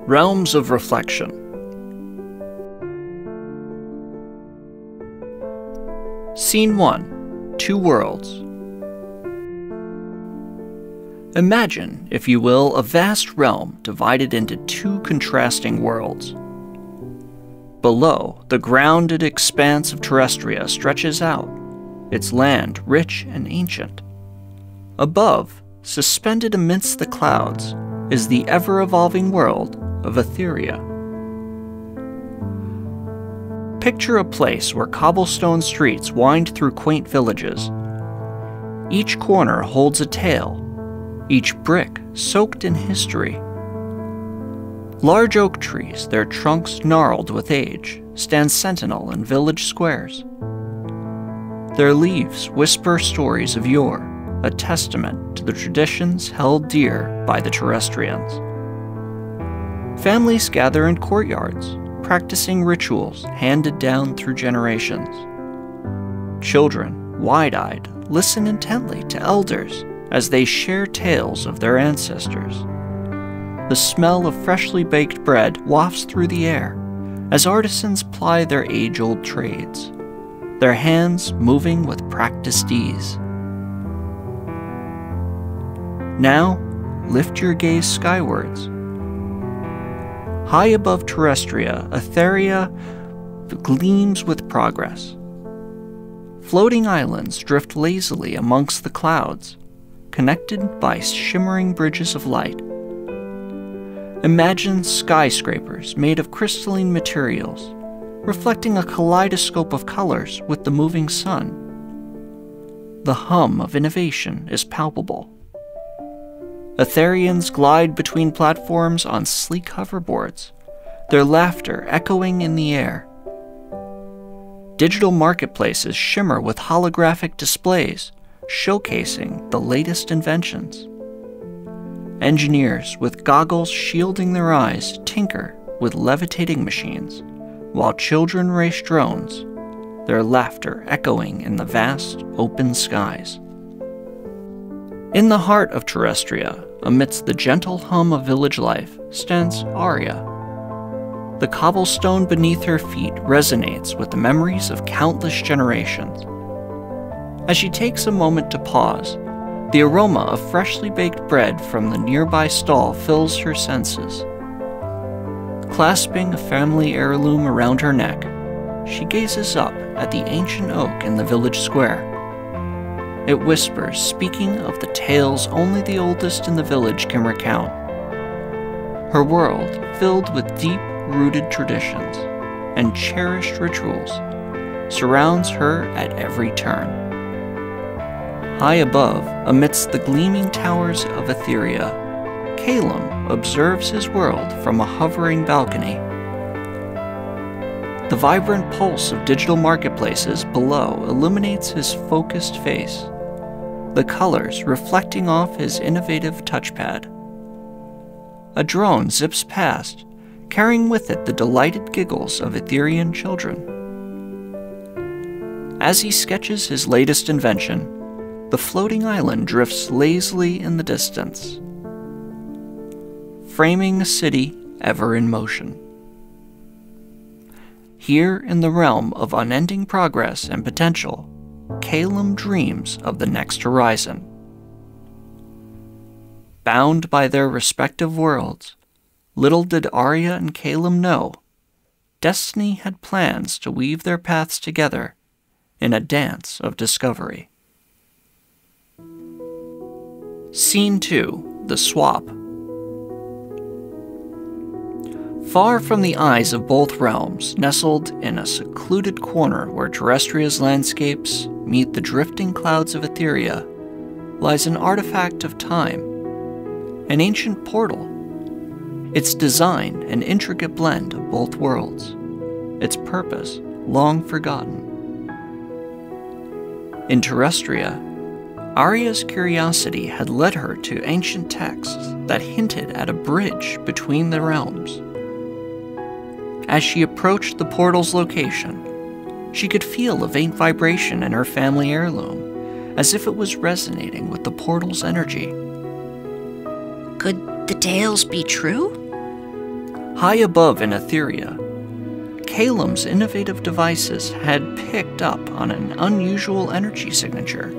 Realms of Reflection. Scene 1. Two Worlds. Imagine, if you will, a vast realm divided into two contrasting worlds. Below, the grounded expanse of Terrestria stretches out, its land rich and ancient. Above, suspended amidst the clouds, is the ever-evolving world of Aetheria. Picture a place where cobblestone streets wind through quaint villages. Each corner holds a tale, each brick soaked in history. Large oak trees, their trunks gnarled with age, stand sentinel in village squares. Their leaves whisper stories of yore, a testament to the traditions held dear by the Terrestrians. Families gather in courtyards, practicing rituals handed down through generations. Children, wide-eyed, listen intently to elders as they share tales of their ancestors. The smell of freshly baked bread wafts through the air as artisans ply their age-old trades, their hands moving with practiced ease. Now, lift your gaze skywards. High above Terrestria, Aetheria gleams with progress. Floating islands drift lazily amongst the clouds, connected by shimmering bridges of light. Imagine skyscrapers made of crystalline materials, reflecting a kaleidoscope of colors with the moving sun. The hum of innovation is palpable. Aetherians glide between platforms on sleek hoverboards, their laughter echoing in the air. Digital marketplaces shimmer with holographic displays, showcasing the latest inventions. Engineers with goggles shielding their eyes tinker with levitating machines, while children race drones, their laughter echoing in the vast, open skies. In the heart of Terrestria, amidst the gentle hum of village life, stands Aria. The cobblestone beneath her feet resonates with the memories of countless generations. As she takes a moment to pause, the aroma of freshly baked bread from the nearby stall fills her senses. Clasping a family heirloom around her neck, she gazes up at the ancient oak in the village square. It whispers, speaking of the tales only the oldest in the village can recount. Her world, filled with deep-rooted traditions and cherished rituals, surrounds her at every turn. High above, amidst the gleaming towers of Aetheria, Caelum observes his world from a hovering balcony. The vibrant pulse of digital marketplaces below illuminates his focused face, the colors reflecting off his innovative touchpad. A drone zips past, carrying with it the delighted giggles of Aetherian children. As he sketches his latest invention, the floating island drifts lazily in the distance, framing a city ever in motion. Here in the realm of unending progress and potential, Caelum dreams of the next horizon. Bound by their respective worlds, little did Aria and Caelum know, destiny had plans to weave their paths together in a dance of discovery. Scene 2. The Swap. Far from the eyes of both realms, nestled in a secluded corner where Terrestria's landscapes meet the drifting clouds of Aetheria, lies an artifact of time, an ancient portal. Its design an intricate blend of both worlds, its purpose long forgotten. In Terrestria, Aria's curiosity had led her to ancient texts that hinted at a bridge between the realms. As she approached the portal's location, she could feel a faint vibration in her family heirloom, as if it was resonating with the portal's energy. Could the tales be true? High above in Aetheria, Caelum's innovative devices had picked up on an unusual energy signature,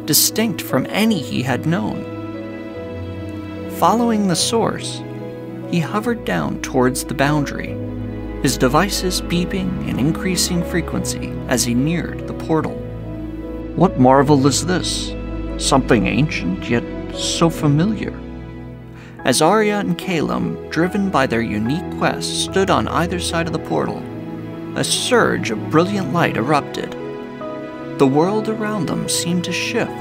distinct from any he had known. Following the source, he hovered down towards the boundary, his devices beeping in increasing frequency as he neared the portal. What marvel is this? Something ancient, yet so familiar. As Aria and Caelum, driven by their unique quest, stood on either side of the portal, a surge of brilliant light erupted. The world around them seemed to shift,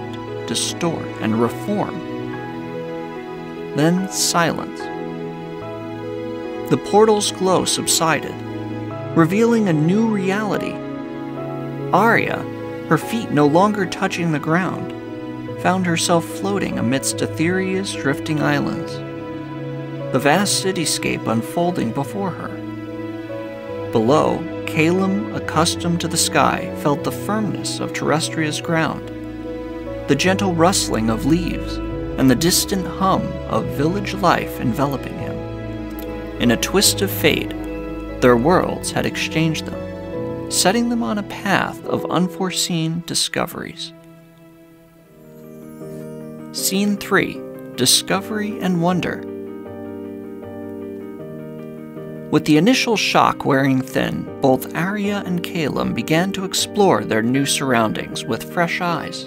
distort, and reform. Then silence. The portal's glow subsided, revealing a new reality. Aria, her feet no longer touching the ground, found herself floating amidst Aetheria's drifting islands, the vast cityscape unfolding before her. Below, Caelum, accustomed to the sky, felt the firmness of Terrestria's ground, the gentle rustling of leaves, and the distant hum of village life enveloping him. In a twist of fate, their worlds had exchanged them, setting them on a path of unforeseen discoveries. Scene 3. Discovery and Wonder. With the initial shock wearing thin, both Aria and Caelum began to explore their new surroundings with fresh eyes,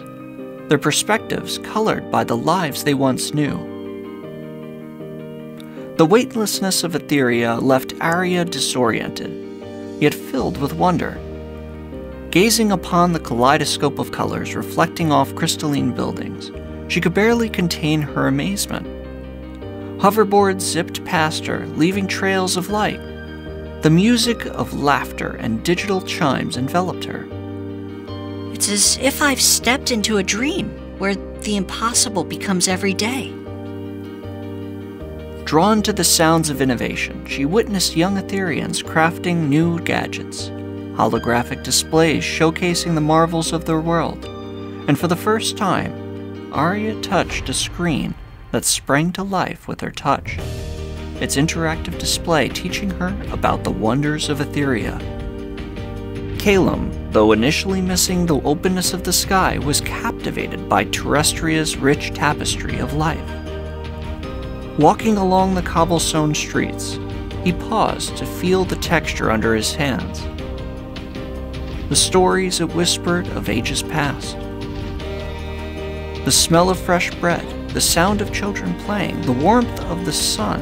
their perspectives colored by the lives they once knew. The weightlessness of Aetheria left Aria disoriented, yet filled with wonder. Gazing upon the kaleidoscope of colors reflecting off crystalline buildings, she could barely contain her amazement. Hoverboards zipped past her, leaving trails of light. The music of laughter and digital chimes enveloped her. It's as if I've stepped into a dream where the impossible becomes every day. Drawn to the sounds of innovation, she witnessed young Aetherians crafting new gadgets, holographic displays showcasing the marvels of their world, and for the first time, Aria touched a screen that sprang to life with her touch, its interactive display teaching her about the wonders of Aetheria. Caelum, though initially missing the openness of the sky, was captivated by Terrestria's rich tapestry of life. Walking along the cobblestone streets, he paused to feel the texture under his hands. The stories it whispered of ages past. The smell of fresh bread, the sound of children playing, the warmth of the sun.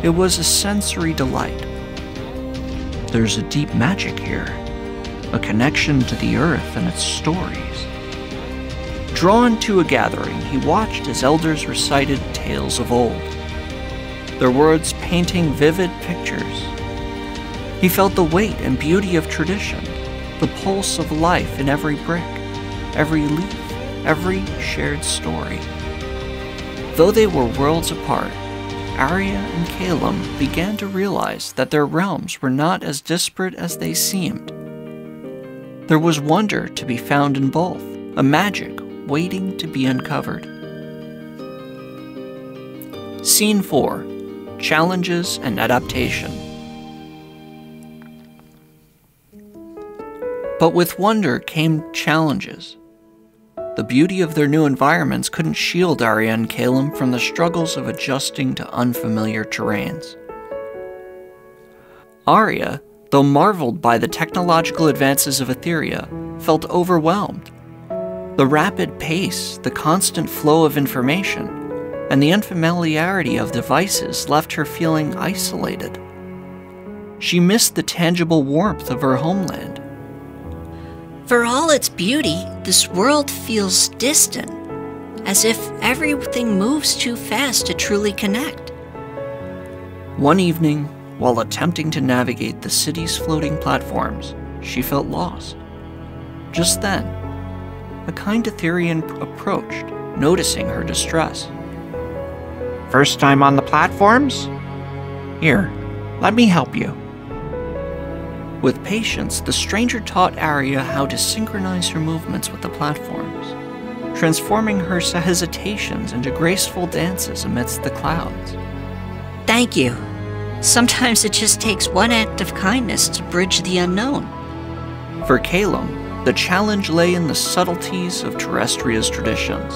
It was a sensory delight. There's a deep magic here, a connection to the earth and its stories. Drawn to a gathering, he watched as elders recited tales of old, their words painting vivid pictures. He felt the weight and beauty of tradition, the pulse of life in every brick, every leaf, every shared story. Though they were worlds apart, Aria and Caelum began to realize that their realms were not as disparate as they seemed. There was wonder to be found in both, a magic waiting to be uncovered. Scene 4. Challenges and Adaptation. But with wonder came challenges. The beauty of their new environments couldn't shield Aria and Caelum from the struggles of adjusting to unfamiliar terrains. Aria, though marveled by the technological advances of Aetheria, felt overwhelmed. The rapid pace, the constant flow of information, and the unfamiliarity of devices left her feeling isolated. She missed the tangible warmth of her homeland. For all its beauty, this world feels distant, as if everything moves too fast to truly connect. One evening, while attempting to navigate the city's floating platforms, she felt lost. Just then, a kind Aetherian approached, noticing her distress. First time on the platforms? Here, let me help you. With patience, the stranger taught Aria how to synchronize her movements with the platforms, transforming her hesitations into graceful dances amidst the clouds. Thank you. Sometimes it just takes one act of kindness to bridge the unknown. For Caelum, the challenge lay in the subtleties of Terrestria's traditions.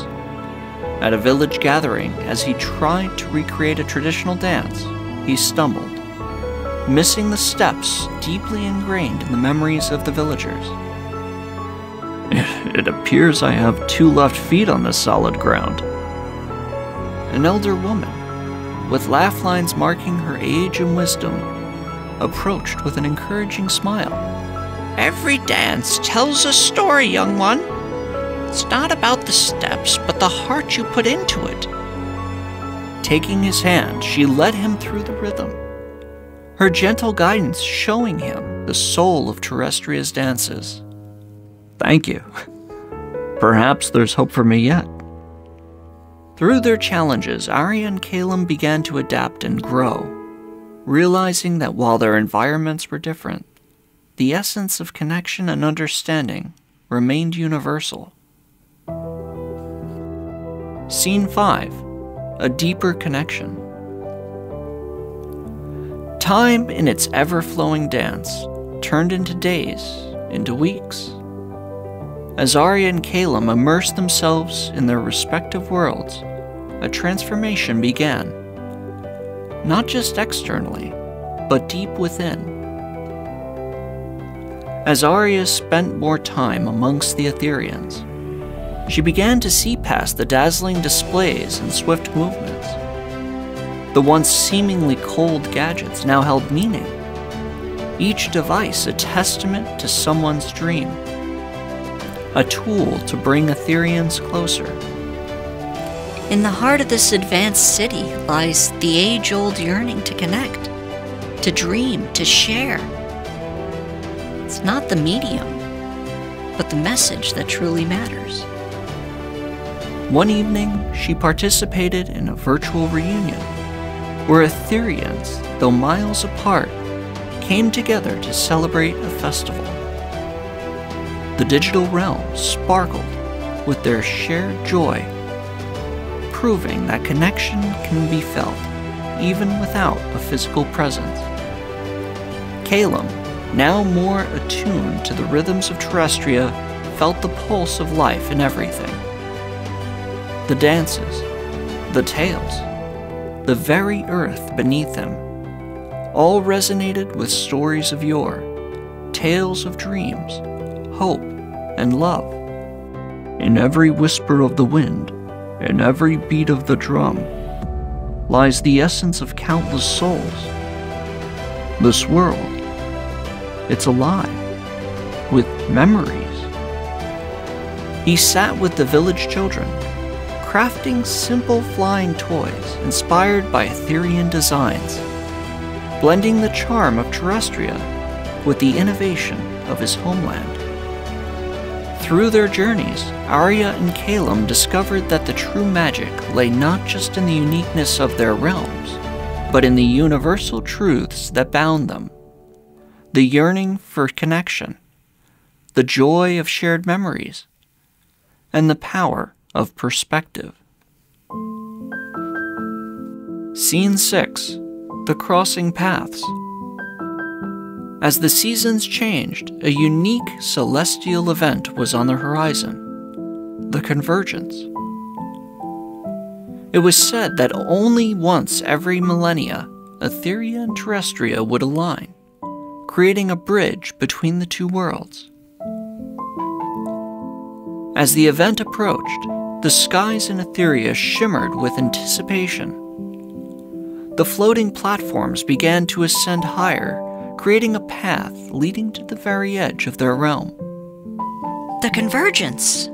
At a village gathering, as he tried to recreate a traditional dance, he stumbled, missing the steps deeply ingrained in the memories of the villagers. It appears I have 2 left feet on this solid ground. An elder woman, with laugh lines marking her age and wisdom, approached with an encouraging smile. Every dance tells a story, young one. It's not about the steps, but the heart you put into it. Taking his hand, she led him through the rhythm, her gentle guidance showing him the soul of Terrestria's dances. Thank you. Perhaps there's hope for me yet. Through their challenges, Aria and Caelum began to adapt and grow, realizing that while their environments were different, the essence of connection and understanding remained universal. Scene 5. A deeper connection. Time in its ever-flowing dance turned into days, into weeks. As Aria and Caelum immersed themselves in their respective worlds, a transformation began, not just externally, but deep within. As Aria spent more time amongst the Aetherians, she began to see past the dazzling displays and swift movements. The once seemingly cold gadgets now held meaning, each device a testament to someone's dream, a tool to bring Aetherians closer. In the heart of this advanced city lies the age-old yearning to connect, to dream, to share. It's not the medium, but the message that truly matters. One evening, she participated in a virtual reunion, where Aetherians, though miles apart, came together to celebrate a festival. The digital realm sparkled with their shared joy, proving that connection can be felt even without a physical presence. Caelum, now more attuned to the rhythms of Terrestria, felt the pulse of life in everything. The dances, the tales, the very earth beneath him, all resonated with stories of yore, tales of dreams, hope, and love. In every whisper of the wind, in every beat of the drum, lies the essence of countless souls. This world, it's alive, with memories. He sat with the village children, crafting simple flying toys inspired by Aetherian designs, blending the charm of Terrestria with the innovation of his homeland. Through their journeys, Aria and Caelum discovered that the true magic lay not just in the uniqueness of their realms, but in the universal truths that bound them. The yearning for connection, the joy of shared memories, and the power of perspective. Scene 6. The Crossing Paths. As the seasons changed, a unique celestial event was on the horizon: the convergence. It was said that only once every millennia, Aetheria and Terrestria would align, creating a bridge between the two worlds. As the event approached, the skies in Aetheria shimmered with anticipation. The floating platforms began to ascend higher, creating a path leading to the very edge of their realm. The convergence.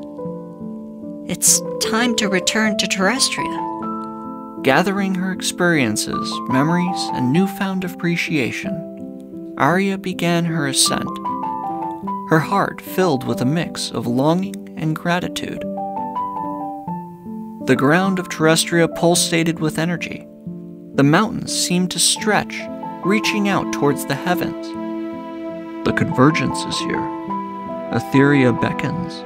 It's time to return to Terrestria. Gathering her experiences, memories, and newfound appreciation, Aria began her ascent, her heart filled with a mix of longing and gratitude. The ground of Terrestria pulsated with energy. The mountains seemed to stretch, reaching out towards the heavens. The convergence is here. Aetheria beckons.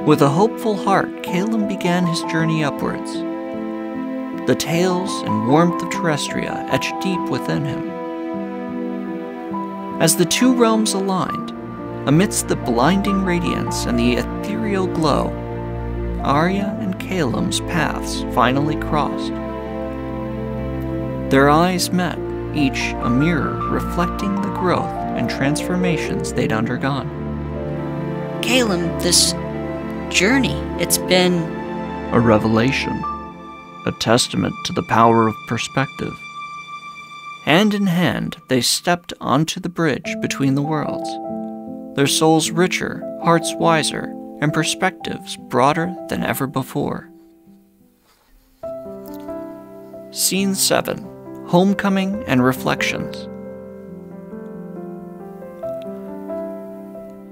With a hopeful heart, Caelum began his journey upwards. the tales and warmth of Terrestria etched deep within him. As the two realms aligned, amidst the blinding radiance and the ethereal glow, Aria and Caelum's paths finally crossed. Their eyes met, each a mirror reflecting the growth and transformations they'd undergone. Caelum, this journey, it's been a revelation, a testament to the power of perspective. Hand in hand, they stepped onto the bridge between the worlds, their souls richer, hearts wiser, and perspectives broader than ever before. Scene 7. Homecoming and Reflections.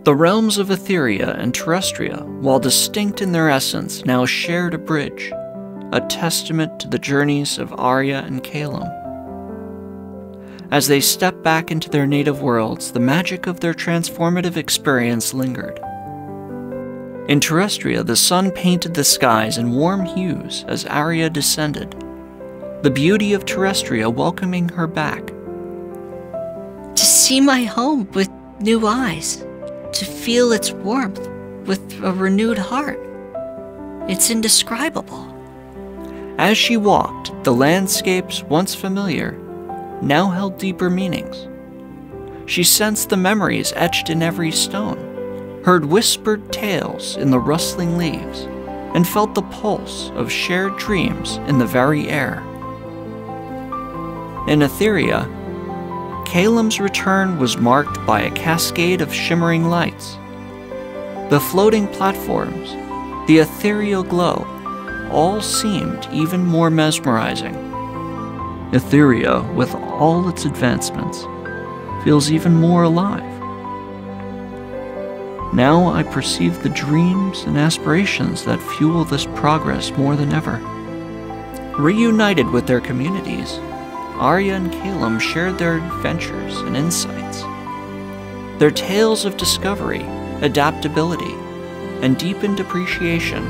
The realms of Aetheria and Terrestria, while distinct in their essence, now shared a bridge, a testament to the journeys of Aria and Caelum. As they stepped back into their native worlds, the magic of their transformative experience lingered. In Terrestria, the sun painted the skies in warm hues as Aria descended, the beauty of Terrestria welcoming her back. to see my home with new eyes, to feel its warmth with a renewed heart. It's indescribable. As she walked, the landscapes once familiar now held deeper meanings. She sensed the memories etched in every stone, heard whispered tales in the rustling leaves, and felt the pulse of shared dreams in the very air. In Aetheria, Caelum's return was marked by a cascade of shimmering lights. The floating platforms, the ethereal glow, all seemed even more mesmerizing. Aetheria, with all its advancements, feels even more alive. Now I perceive the dreams and aspirations that fuel this progress more than ever. Reunited with their communities, Aria and Caelum shared their adventures and insights. Their tales of discovery, adaptability, and deepened appreciation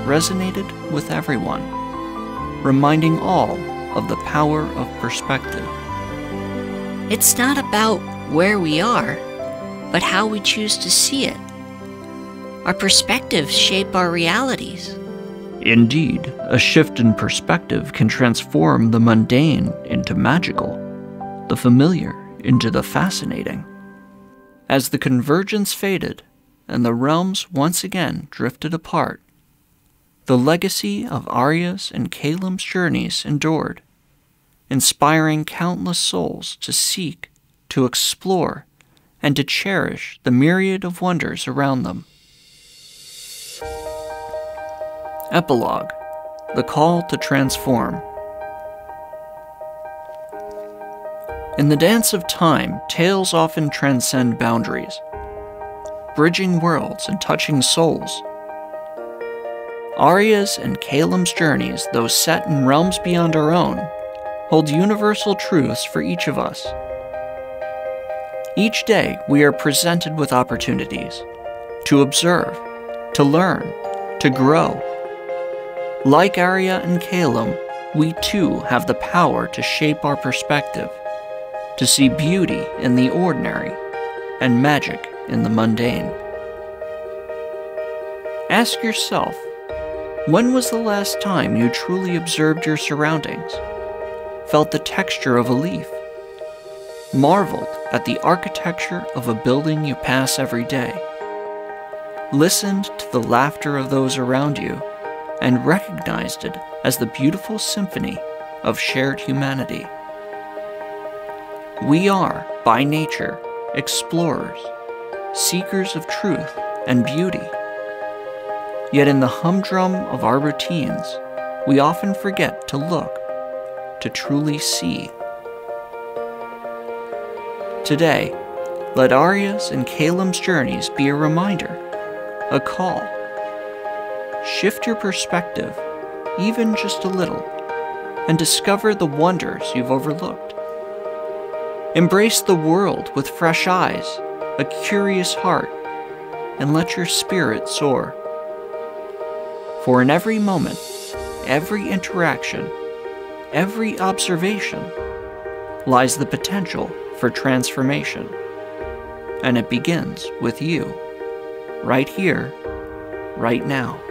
resonated with everyone, reminding all of the power of perspective. It's not about where we are, but how we choose to see it. Our perspectives shape our realities. Indeed, a shift in perspective can transform the mundane into magical, the familiar into the fascinating. As the convergence faded and the realms once again drifted apart, the legacy of Aria's and Caelum's journeys endured, inspiring countless souls to seek, to explore, and to cherish the myriad of wonders around them. Epilogue: The Call to Transform. In the dance of time, tales often transcend boundaries, bridging worlds and touching souls. Aria's and Caelum's journeys, though set in realms beyond our own, hold universal truths for each of us. Each day, we are presented with opportunities to observe, to learn, to grow. Like Aria and Caelum, we too have the power to shape our perspective, to see beauty in the ordinary and magic in the mundane. Ask yourself, when was the last time you truly observed your surroundings, felt the texture of a leaf, marveled at the architecture of a building you pass every day, listened to the laughter of those around you, and recognized it as the beautiful symphony of shared humanity? We are, by nature, explorers, seekers of truth and beauty. Yet in the humdrum of our routines, we often forget to look, to truly see. Today, let Aria's and Caelum's journeys be a reminder, a call. Shift your perspective, even just a little, and discover the wonders you've overlooked. Embrace the world with fresh eyes, a curious heart, and let your spirit soar. For in every moment, every interaction, every observation lies the potential for transformation. And it begins with you, right here, right now.